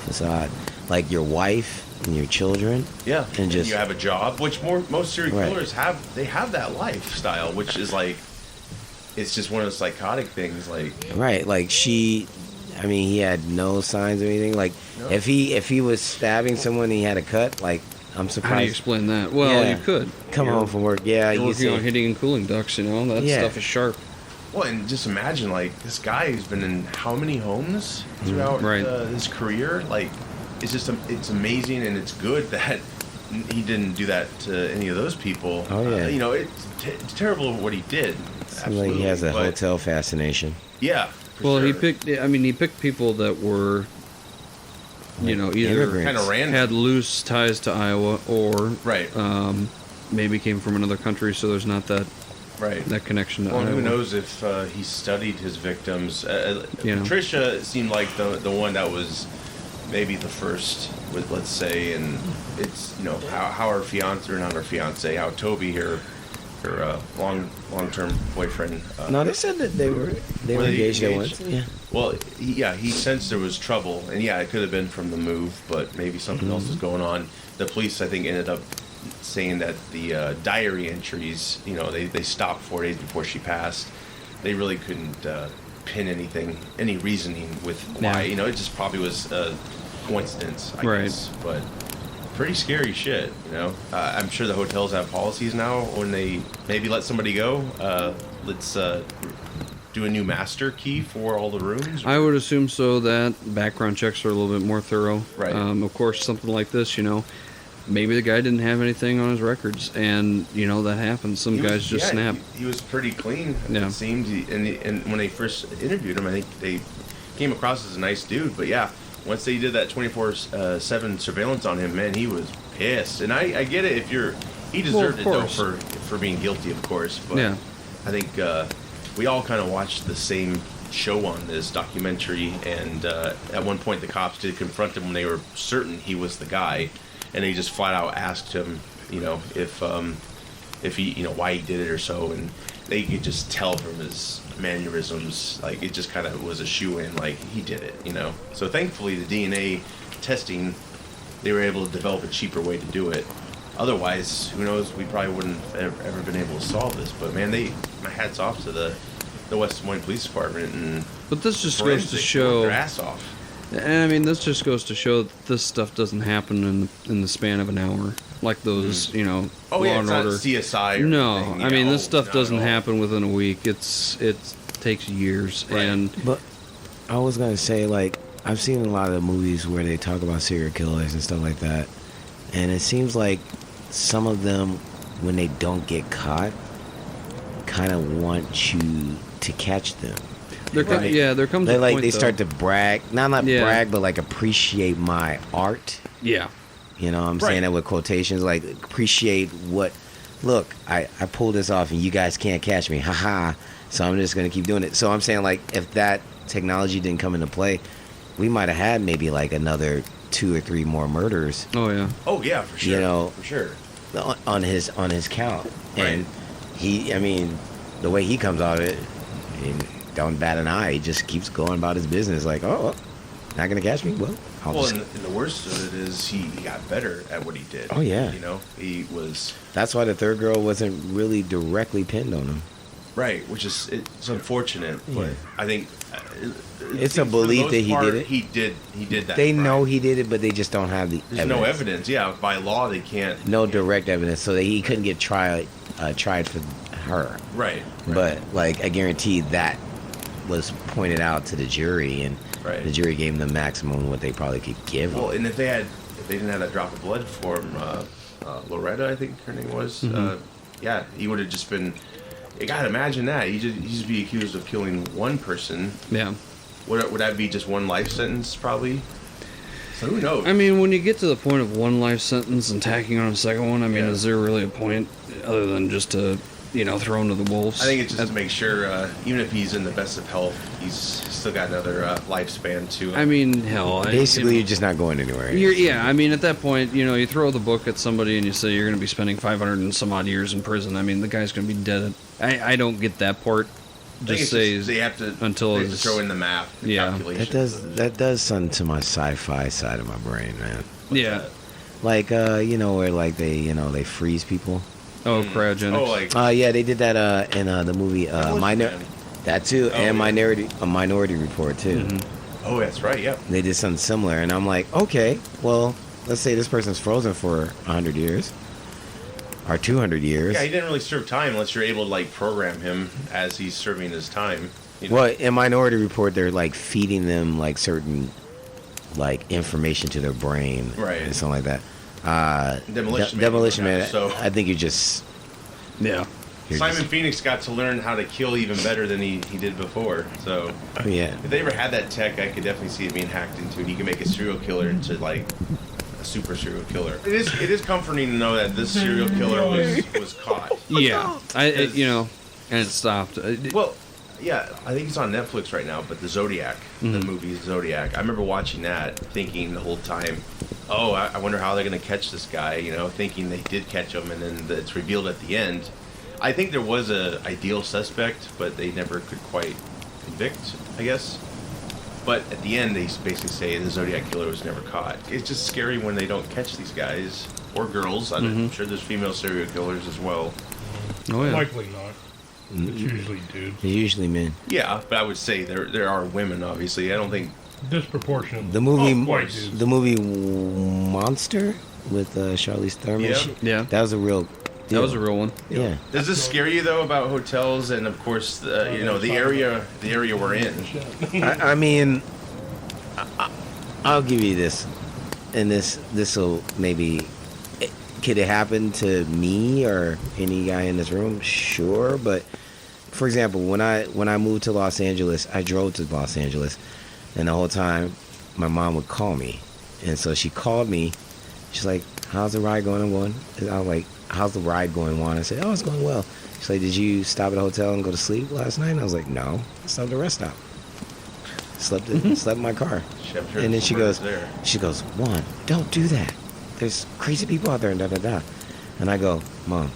Speaker 3: facade. Like your wife and your children.
Speaker 1: Yeah.
Speaker 3: And just
Speaker 1: you have a job, which most serial
Speaker 3: Right.
Speaker 1: killers have. They have that lifestyle, which is like, it's just one of those psychotic things. Like,
Speaker 3: right, like he had no signs or anything. Like
Speaker 1: No.
Speaker 3: if he was stabbing someone and he had a cut, like I'm
Speaker 5: How do you
Speaker 3: surprised.
Speaker 5: explain that? Well,
Speaker 3: Yeah.
Speaker 5: you could.
Speaker 3: Come
Speaker 5: You're-
Speaker 3: home from work, yeah,
Speaker 5: You're
Speaker 3: you
Speaker 5: working on
Speaker 3: see.
Speaker 5: hitting and cooling ducts, you know. That
Speaker 3: Yeah.
Speaker 5: stuff is sharp.
Speaker 1: well, and just imagine, like, this guy who's been in how many homes throughout
Speaker 5: Right.
Speaker 1: his career. Like, it's just it's amazing, and it's good that he didn't do that to any of those people.
Speaker 3: Oh, yeah.
Speaker 1: It's terrible what he did.
Speaker 3: Seems like he has a
Speaker 1: Absolutely, but-
Speaker 3: hotel fascination.
Speaker 1: Yeah. for
Speaker 5: Well, he
Speaker 1: sure.
Speaker 5: picked people that were, either
Speaker 3: Immigrants.
Speaker 1: Kind of random.
Speaker 5: had loose ties to Iowa or
Speaker 1: Right.
Speaker 5: maybe came from another country, so there's not that
Speaker 1: Right.
Speaker 5: connection to
Speaker 1: Well,
Speaker 5: Iowa.
Speaker 1: who knows if he studied his victims?
Speaker 5: Yeah.
Speaker 1: Patricia seemed like the one that was maybe the first, let's say, and it's how her fiance, or not her fiance, how Toby here her long-term boyfriend.
Speaker 3: No, they said that they were engaged at once. Yeah.
Speaker 1: Well, he sensed there was trouble, and it could have been from the move, but maybe something else was going on. The police, I think, ended up saying that the diary entries, they stopped 4 days before she passed. They really couldn't pin any reasoning with why.
Speaker 5: Yeah.
Speaker 1: It just probably was a coincidence, I
Speaker 5: Right.
Speaker 1: guess. But pretty scary shit, I'm sure the hotels have policies now when they maybe let somebody go. Let's do a new master key for all the rooms.
Speaker 5: I would assume so. That background checks are a little bit more thorough.
Speaker 1: Right.
Speaker 5: Of course, something like this, maybe the guy didn't have anything on his records, and that happens. Some guys just snap.
Speaker 1: He was pretty clean.
Speaker 5: Yeah.
Speaker 1: It seemed, and when they first interviewed him, I think they came across as a nice dude. But once they did that 24/7 surveillance on him, man, he was pissed. And I get it. He deserved it though for being guilty, of course. But
Speaker 5: Yeah.
Speaker 1: I think we all kind of watched the same show on this documentary, and at one point the cops did confront him when they were certain he was the guy, and they just flat out asked him, if he, why he did it or so, and they could just tell from his mannerisms, like it just kind of was a shoe-in, like he did it, So thankfully the DNA testing, they were able to develop a cheaper way to do it. Otherwise, who knows, we probably wouldn't have ever been able to solve this. But man, my hat's off to the West Des Moines Police Department, and
Speaker 5: But this just goes to
Speaker 1: forensic
Speaker 5: show.
Speaker 1: worked their ass off.
Speaker 5: And I mean, this just goes to show that this stuff doesn't happen in the span of an hour, like those,
Speaker 1: Oh
Speaker 5: Law
Speaker 1: yeah,
Speaker 5: and
Speaker 1: it's not
Speaker 5: Order.
Speaker 1: CSI. Or
Speaker 5: No,
Speaker 1: anything.
Speaker 5: I mean this stuff
Speaker 1: not
Speaker 5: doesn't
Speaker 1: at all.
Speaker 5: happen within a week. It takes years,
Speaker 1: Right.
Speaker 5: and
Speaker 3: But I was gonna say, like, I've seen a lot of movies where they talk about serial killers and stuff like that, and it seems like some of them, when they don't get caught, kind of want you to catch them.
Speaker 5: there comes
Speaker 3: They
Speaker 5: a point,
Speaker 3: they
Speaker 5: though.
Speaker 3: start to brag, not
Speaker 5: Yeah.
Speaker 3: brag, but like appreciate my art.
Speaker 5: Yeah,
Speaker 3: You know, I'm
Speaker 1: Right.
Speaker 3: saying that with quotations, like appreciate what. Look, I pulled this off, and you guys can't catch me, haha. So I'm just gonna keep doing it. So I'm saying, like, if that technology didn't come into play, we might have had maybe like another 2 or 3 more murders
Speaker 5: oh yeah,
Speaker 1: Oh yeah, for sure. For sure.
Speaker 3: on his count.
Speaker 1: Right.
Speaker 3: And the way he comes out of it, he don't bat an eye. He just keeps going about his business. Like, oh, not gonna catch me. Well, I'll
Speaker 1: Well,
Speaker 3: just.
Speaker 1: and the worst of it is he got better at what he did.
Speaker 3: Oh, yeah.
Speaker 1: He was
Speaker 3: That's why the third girl wasn't really directly pinned on him.
Speaker 1: right, which is it's unfortunate, but
Speaker 3: Yeah.
Speaker 1: I think
Speaker 3: It's a
Speaker 1: for the
Speaker 3: belief
Speaker 1: most
Speaker 3: that he
Speaker 1: part,
Speaker 3: did it.
Speaker 1: He did that.
Speaker 3: They
Speaker 1: crime.
Speaker 3: know he did it, but they just don't have the
Speaker 1: There's no evidence. Yeah, by law they can't.
Speaker 3: No direct evidence, so that he couldn't get tried for her.
Speaker 1: Right.
Speaker 3: But like, I guarantee that was pointed out to the jury, and
Speaker 1: Right.
Speaker 3: the jury gave him the maximum what they probably could give him.
Speaker 1: Well, and if they didn't have that drop of blood for him, Loretta, I think her name was. He would have just been. You gotta imagine that he'd just be accused of killing one person.
Speaker 5: yeah.
Speaker 1: Would that be just one life sentence, probably? So who knows?
Speaker 5: I mean, when you get to the point of one life sentence and tacking on a second one, I mean,
Speaker 1: Yeah.
Speaker 5: is there really a point other than just to throw him to the wolves?
Speaker 1: I think it's just to make sure, even if he's in the best of health, he's still got another lifespan to him.
Speaker 5: I mean, hell.
Speaker 3: Basically, you're just not going anywhere.
Speaker 5: I mean, at that point, you throw the book at somebody and you say you're going to be spending 500 and some odd years in prison. I mean, the guy's going to be dead. I don't get that part.
Speaker 1: I think
Speaker 5: Just
Speaker 1: it's
Speaker 5: say
Speaker 1: they have to
Speaker 5: until
Speaker 1: they have to
Speaker 5: it's-
Speaker 1: throw in the math, the
Speaker 5: Yeah.
Speaker 1: calculations.
Speaker 3: That does something to my sci-fi side of my brain, man.
Speaker 5: yeah.
Speaker 3: Like, where like they freeze people.
Speaker 5: Oh, cryogenics.
Speaker 1: Oh, like
Speaker 3: Yeah, they did that in the movie
Speaker 1: Man.
Speaker 3: That too,
Speaker 1: Oh,
Speaker 3: and
Speaker 1: yeah.
Speaker 3: Minority Report too.
Speaker 1: oh, that's right. Yep.
Speaker 3: They did something similar, and I'm like, okay, well, let's say this person's frozen for 100 years or 200 years.
Speaker 1: Yeah, he didn't really serve time unless you're able to like program him as he's serving his time. You know?
Speaker 3: Well, in Minority Report, they're like feeding them like certain like information to their brain,
Speaker 1: Right.
Speaker 3: and something like that.
Speaker 1: Demolition Man,
Speaker 3: Man.
Speaker 1: so-
Speaker 3: I think you're just.
Speaker 5: Yeah.
Speaker 3: You're
Speaker 1: Simon
Speaker 3: just-
Speaker 1: Phoenix got to learn how to kill even better than he did before. So
Speaker 3: Oh, yeah.
Speaker 1: if they ever had that tech, I could definitely see it being hacked into, and he could make a serial killer into like a super serial killer. It is comforting to know that this serial killer was caught.
Speaker 5: Yeah. And it stopped.
Speaker 1: Well, yeah, I think it's on Netflix right now, but the Zodiac, the movie Zodiac. I remember watching that, thinking the whole time, oh, I wonder how they're going to catch this guy, thinking they did catch him, and then it's revealed at the end. I think there was a ideal suspect, but they never could quite convict, I guess. But at the end, they basically say the Zodiac Killer was never caught. It's just scary when they don't catch these guys or girls. I'm sure there's female serial killers as well.
Speaker 5: Oh yeah.
Speaker 4: Likely not. It's usually dudes.
Speaker 3: They're usually men.
Speaker 1: Yeah, but I would say there are women. Obviously, I don't think.
Speaker 4: Disproportionate.
Speaker 3: The movie,
Speaker 4: white dudes.
Speaker 3: the movie Monster with Charlize Theron.
Speaker 5: Yeah.
Speaker 3: That was a real.
Speaker 5: That was a real one.
Speaker 3: Yeah.
Speaker 1: Does this scare you though about hotels and of course the area we're in?
Speaker 3: I mean, I'll give you this, and this will maybe. Could it happen to me or any guy in this room? Sure, but for example, when I moved to Los Angeles, I drove to Los Angeles, and the whole time my mom would call me, and so she called me. She's like, "How's the ride going?" I'm going. I was like, "How's the ride going, Juan?" I said, "Oh, it's going well." She's like, "Did you stop at a hotel and go to sleep last night?" And I was like, "No, I stopped at a rest stop. Slept in my car." And then she goes, "Juan, don't do that. There's crazy people out there and da-da-da." And I go, "Mom,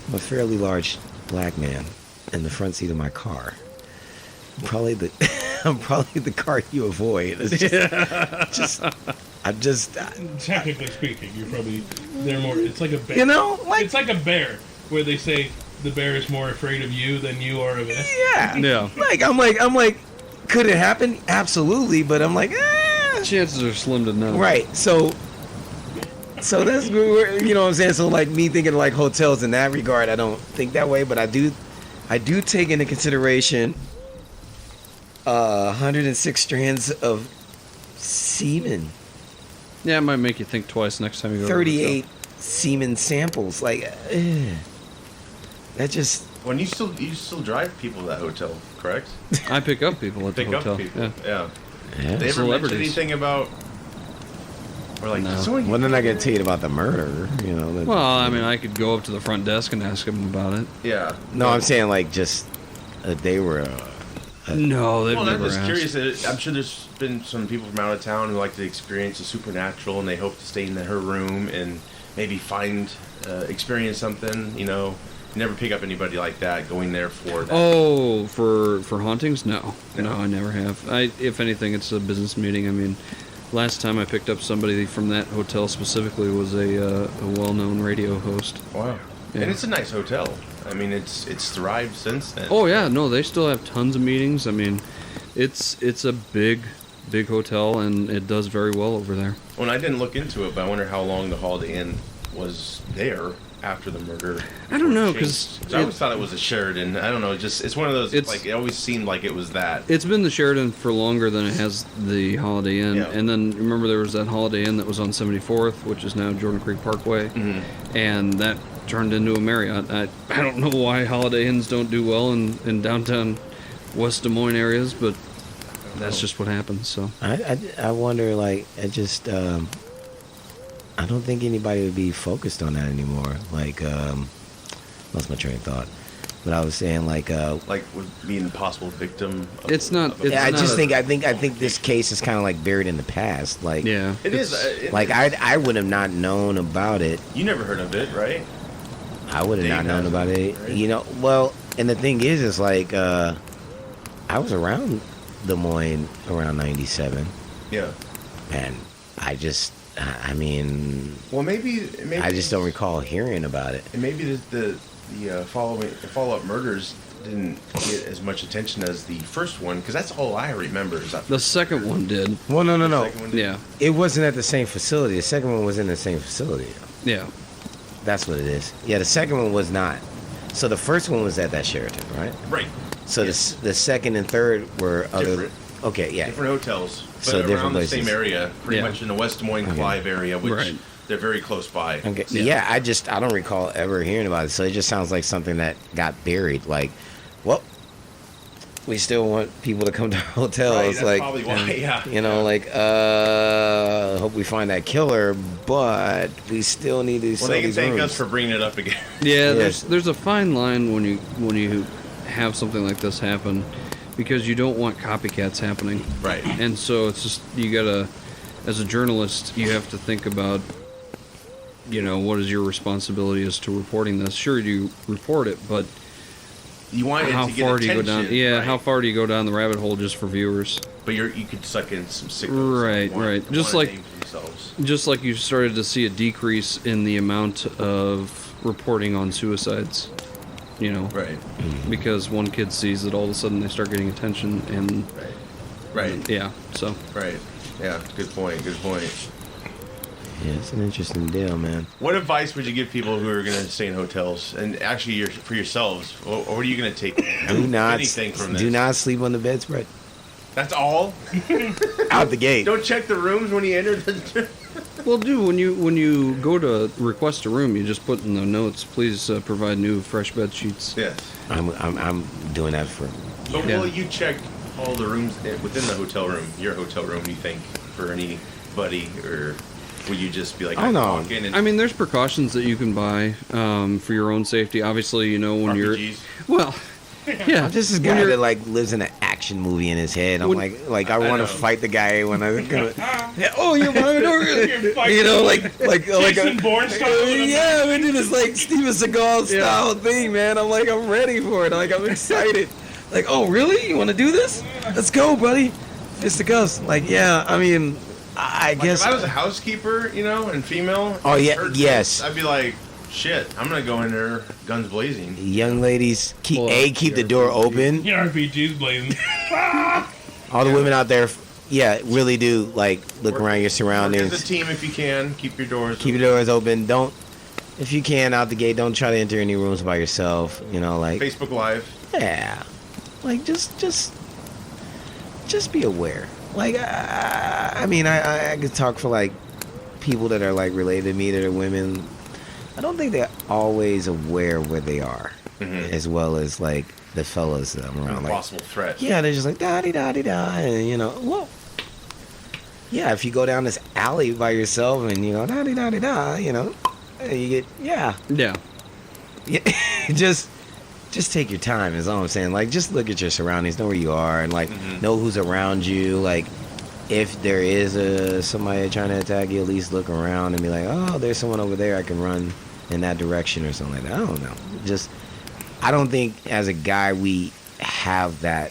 Speaker 3: I'm a fairly large black man in the front seat of my car. I'm probably the car you avoid." It's just
Speaker 4: Technically speaking, they're more. It's like a bear.
Speaker 3: you know, like,
Speaker 4: It's like a bear, where they say the bear is more afraid of you than you are of it.
Speaker 3: yeah.
Speaker 5: Yeah.
Speaker 3: I'm like, could it happen? Absolutely, but I'm like,
Speaker 5: Chances are slim to none.
Speaker 3: right. So that's, you know what I'm saying? So like me thinking like hotels in that regard, I don't think that way, but I do take into consideration 106 strands of semen,
Speaker 5: Yeah, it might make you think twice next time you go. to a
Speaker 3: 38 semen samples. Like, that just.
Speaker 1: When you still drive people to that hotel, correct?
Speaker 5: hotel. I pick up people at the
Speaker 1: Pick
Speaker 5: hotel.
Speaker 1: up people.
Speaker 5: Yeah.
Speaker 1: Yeah.
Speaker 3: Yeah.
Speaker 1: They ever mention
Speaker 5: Celebrities.
Speaker 1: anything about? Or like,
Speaker 5: No.
Speaker 1: someone
Speaker 3: Well, then I gotta tell you about the murder. You know.
Speaker 5: Well, I mean, I could go up to the front desk and ask them about it.
Speaker 1: Yeah.
Speaker 3: No, I'm saying like just they were.
Speaker 5: No, they've
Speaker 1: Well, I'm
Speaker 5: never
Speaker 1: just
Speaker 5: asked.
Speaker 1: curious. I'm sure there's been some people from out of town who like to experience the supernatural, and they hope to stay in her room and maybe experience something. You know, never pick up anybody like that going there for that.
Speaker 5: Oh, for hauntings? No, I never have. If anything, it's a business meeting. I mean, last time I picked up somebody from that hotel specifically was a well-known radio host.
Speaker 1: Wow.
Speaker 5: Yeah.
Speaker 1: And it's a nice hotel. I mean, it's thrived since then.
Speaker 5: Oh yeah, no, they still have tons of meetings. I mean, it's a big hotel and it does very well over there.
Speaker 1: Well, I didn't look into it, but I wonder how long the Holiday Inn was there after the murder.
Speaker 5: I don't know,
Speaker 1: changed.
Speaker 5: 'cause
Speaker 1: I always thought it was a Sheraton. I don't know, it's one of those, like, it always seemed like it was that.
Speaker 5: It's been the Sheraton for longer than it has the Holiday Inn.
Speaker 1: Yeah.
Speaker 5: And then remember there was that Holiday Inn that was on 74th, which is now Jordan Creek Parkway, and that turned into a Marriott. I don't know why Holiday Inns don't do well in downtown West Des Moines areas, but that's just what happens. So
Speaker 3: I wonder, like, I don't think anybody would be focused on that anymore. Like, lost my train of thought. But I was saying, like
Speaker 1: would be an possible victim.
Speaker 5: It's not. It's
Speaker 3: I
Speaker 5: not
Speaker 3: just
Speaker 5: a-
Speaker 3: I think this case is kind of like buried in the past. Like,
Speaker 5: Yeah.
Speaker 1: It is.
Speaker 3: like I would have not known about it.
Speaker 1: You never heard of it, right?
Speaker 3: I would have not
Speaker 1: Dave
Speaker 3: known
Speaker 1: has
Speaker 3: about
Speaker 1: it,
Speaker 3: it.
Speaker 1: right?
Speaker 3: You know, well, and the thing is like, I was around Des Moines around '97,
Speaker 1: Yeah.
Speaker 3: and I mean,
Speaker 1: Well, maybe
Speaker 3: I just don't recall hearing about it.
Speaker 1: And maybe the follow-up murders didn't get as much attention as the first one, because that's all I remember. Is that
Speaker 5: The second one did.
Speaker 3: Well, no.
Speaker 1: second one did?
Speaker 5: Yeah.
Speaker 3: It wasn't at the same facility. The second one was in the same facility.
Speaker 5: Yeah.
Speaker 3: That's what it is. Yeah, the second one was not. So the first one was at that Sheraton, right?
Speaker 1: Right.
Speaker 3: So the second and third were other.
Speaker 1: Different.
Speaker 3: Okay, yeah.
Speaker 1: Different hotels, but
Speaker 3: So different
Speaker 1: around the same
Speaker 3: places.
Speaker 1: area, pretty
Speaker 5: Yeah.
Speaker 1: much in the West Des Moines,
Speaker 3: Okay.
Speaker 1: Clive area, which
Speaker 5: Right.
Speaker 1: they're very close by.
Speaker 3: Okay.
Speaker 5: Yeah.
Speaker 3: Yeah, I don't recall ever hearing about it. So it just sounds like something that got buried. Like, well, we still want people to come to our hotels.
Speaker 1: Right, that's
Speaker 3: like,
Speaker 1: probably why. Yeah.
Speaker 3: you know, like, hope we find that killer, but we still need to
Speaker 1: Well,
Speaker 3: sell
Speaker 1: they can
Speaker 3: these
Speaker 1: thank
Speaker 3: rooms.
Speaker 1: us for bringing it up again.
Speaker 5: Yeah,
Speaker 3: Yeah.
Speaker 5: there's a fine line when you have something like this happen, because you don't want copycats happening.
Speaker 1: Right.
Speaker 5: And so it's just, you gotta, as a journalist, you have to think about what is your responsibility as to reporting this? Sure, you report it, but
Speaker 1: You want it
Speaker 5: how
Speaker 1: to get
Speaker 5: far do you go
Speaker 1: attention,
Speaker 5: down? Yeah,
Speaker 1: right?
Speaker 5: how far do you go down the rabbit hole just for viewers?
Speaker 1: But you could suck in some signals.
Speaker 5: Right, right. Just like
Speaker 1: themselves.
Speaker 5: just like you started to see a decrease in the amount of reporting on suicides.
Speaker 1: Right.
Speaker 5: Because one kid sees it, all of a sudden they start getting attention, and
Speaker 1: Right.
Speaker 5: yeah, so
Speaker 1: Right. Yeah. Good point. Good point.
Speaker 3: Yeah, it's an interesting deal, man.
Speaker 1: What advice would you give people who are going to stay in hotels, and actually for yourselves? What are you going to take? Anything from this?
Speaker 3: Do not sleep on the bedspread.
Speaker 1: That's all.
Speaker 3: Out the gate.
Speaker 1: Don't check the rooms when you enter the.
Speaker 5: well, dude, when you go to request a room, you just put in the notes, please provide new fresh bed sheets.
Speaker 1: Yes.
Speaker 3: I'm doing that for.
Speaker 1: But
Speaker 5: Yeah.
Speaker 1: will you check all the rooms within the hotel room, your hotel room? You think for anybody, or will you just be like,
Speaker 3: Oh, no.
Speaker 1: walk in and
Speaker 5: I mean, there's precautions that you can buy for your own safety. Obviously, when
Speaker 1: RPGs?
Speaker 5: well, yeah.
Speaker 3: I'm just this guy that like lives in an action movie in his head. I'm
Speaker 5: When-
Speaker 3: like I want
Speaker 1: know.
Speaker 3: to fight the guy when I go. Yeah, oh, you're fighting
Speaker 4: You're fighting
Speaker 3: like
Speaker 4: Jason Bourne style.
Speaker 3: yeah, we do this like Steven Seagal style thing, man. I'm ready for it. Like I'm excited. Like, oh really? You want to do this? Let's go, buddy. Fisticuffs. Like, yeah. I mean, I
Speaker 1: Like,
Speaker 3: guess.
Speaker 1: if I was a housekeeper, and female.
Speaker 3: Oh, yeah,
Speaker 1: heard
Speaker 3: yes.
Speaker 1: this, I'd be like, shit, I'm gonna go in there, guns blazing.
Speaker 3: Young ladies, keep
Speaker 5: Well,
Speaker 3: the door open.
Speaker 4: Your RPG's blazing.
Speaker 3: All the women out there, really do like look
Speaker 1: Work-
Speaker 3: around your
Speaker 1: Work
Speaker 3: surroundings.
Speaker 1: as a team if you can. Keep your doors.
Speaker 3: Keep your doors open. Don't, if you can, out the gate. Don't try to enter any rooms by yourself. Like,
Speaker 1: Facebook Live.
Speaker 3: yeah, like just be aware. Like, I mean, I could talk for like people that are like related to me that are women. I don't think they're always aware where they are, as well as like the fellas that I'm around. Like,
Speaker 1: Possible threat.
Speaker 3: yeah, they're just like da-di-da-di-da, and well, yeah, if you go down this alley by yourself and da-di-da-di-da, you get
Speaker 5: Yeah.
Speaker 3: yeah, just take your time is all I'm saying. Like, just look at your surroundings, know where you are, and like know who's around you. Like, if there is somebody trying to attack you, at least look around and be like, oh, there's someone over there, I can run in that direction or something like that. I don't know. I don't think as a guy we have that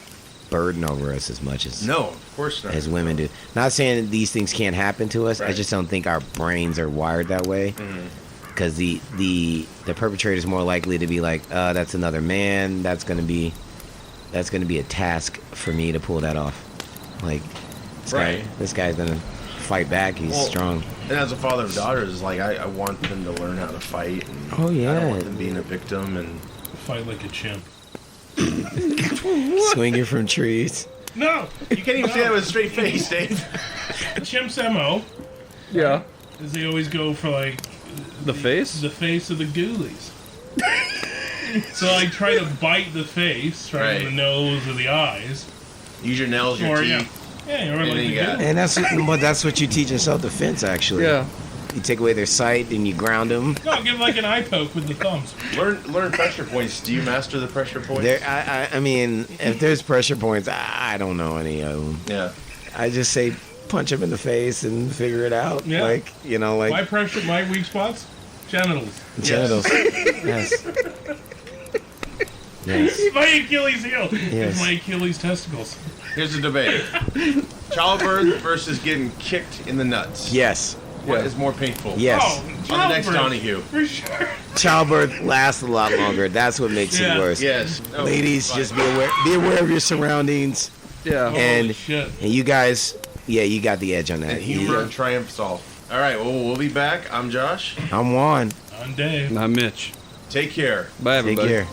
Speaker 3: burden over us as much as
Speaker 1: No, of course not.
Speaker 3: as women do. Not saying that these things can't happen to us. I
Speaker 1: Right.
Speaker 3: just don't think our brains are wired that way. Because the perpetrator is more likely to be like, that's another man. That's gonna be a task for me to pull that off. Like, this guy's gonna fight back. He's strong.
Speaker 1: And as a father of daughters, like I want them to learn how to fight. And
Speaker 3: Oh,
Speaker 1: I
Speaker 3: yeah.
Speaker 1: don't want them being a victim. And
Speaker 4: Fight like a chimp.
Speaker 3: Swinging from trees.
Speaker 4: No!
Speaker 1: you can't even say that with a straight face, Dave.
Speaker 4: A chimp's MO
Speaker 5: Yeah.
Speaker 4: is they always go for like
Speaker 5: The face?
Speaker 4: the face of the ghoulies. So I try to bite the face, right,
Speaker 1: Right.
Speaker 4: the nose or the eyes.
Speaker 1: Use your nails, your
Speaker 4: Or,
Speaker 1: teeth.
Speaker 4: yeah, or
Speaker 1: And
Speaker 4: like
Speaker 1: then
Speaker 4: the
Speaker 1: you got-
Speaker 4: ghoulies.
Speaker 3: And that's what you teach in self-defense, actually.
Speaker 5: Yeah.
Speaker 3: You take away their sight and you ground them.
Speaker 4: No, give like an eye poke with the thumbs.
Speaker 1: Learn pressure points. Do you master the pressure points?
Speaker 3: I mean, if there's pressure points, I don't know any of them.
Speaker 1: Yeah.
Speaker 3: I just say punch him in the face and figure it out.
Speaker 4: Yeah.
Speaker 3: Like,
Speaker 4: My pressure, my weak spots, genitals.
Speaker 3: genitals. Yes. Yes.
Speaker 4: My Achilles heel
Speaker 3: Yes.
Speaker 4: is my Achilles testicles.
Speaker 1: Here's the debate: childbirth versus getting kicked in the nuts.
Speaker 3: Yes.
Speaker 1: What is more painful?
Speaker 3: Yes.
Speaker 4: Oh,
Speaker 1: On the next
Speaker 4: childbirth,
Speaker 1: Donahue.
Speaker 4: for sure.
Speaker 3: Childbirth lasts a lot longer. That's what makes
Speaker 4: Yeah.
Speaker 3: it worse.
Speaker 1: Yes. No,
Speaker 3: Ladies,
Speaker 1: fine.
Speaker 3: just be aware. Be aware of your surroundings.
Speaker 5: Yeah.
Speaker 4: Holy
Speaker 3: And
Speaker 4: shit.
Speaker 3: and you guys, you got the edge on that.
Speaker 1: And humor triumphs all. All right. Well, we'll be back. I'm Josh.
Speaker 3: I'm Juan.
Speaker 4: I'm Dave.
Speaker 5: I'm Mitch.
Speaker 1: Take care.
Speaker 5: Bye,
Speaker 3: Take
Speaker 5: everybody.
Speaker 3: care.